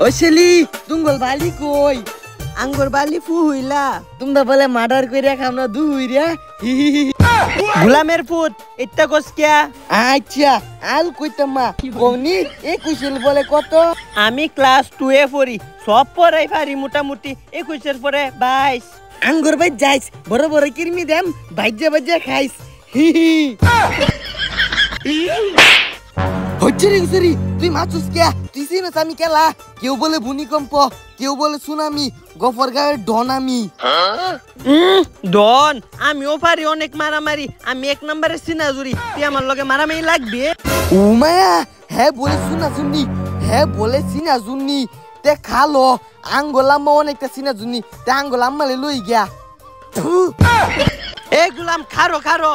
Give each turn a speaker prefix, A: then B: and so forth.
A: ও Shelley তুঙ্গল বালি কই আঙ্গুর বালি ফু হইলা তোমরা বলে মার্ডার কইরা খামনা দু হইরা
B: গুলামের ফুট ইত্তা কস কিয়া
A: আচ্ছা আল কইতাম মা কোনি 21 এর বলে কত
B: আমি ক্লাস 2 এ পড়ি সব পড়াই পারি মোটামুটি 21 এর পরে 22
A: আঙ্গুর ভাই যাইস বড় বড় কিরমি দেম ভাজ্যা ভাজ্যা খাইস হচ্ছে রে সরি তুই মাছুস কে তুই সিনস আমি কেলা কেউ বলে ভূমিকম্প কেউ বলে সুনামি গফরগাঁওয়ের ডন আমি
B: ডন আমিও পারি অনেক মারামারি আমি 1 নম্বরে সিনাজুরি তুই আমার লগে মারামারি লাগবে
A: ও মায়া হ্যাঁ বলে শুনা শুননি হ্যাঁ বলে সিনা শুননি তে খালো আঙ্গলাম্মা অনেকটা সিনা শুননি তে আঙ্গলাম্মালে লই গিয়া
B: এ গুলাম খারো খারো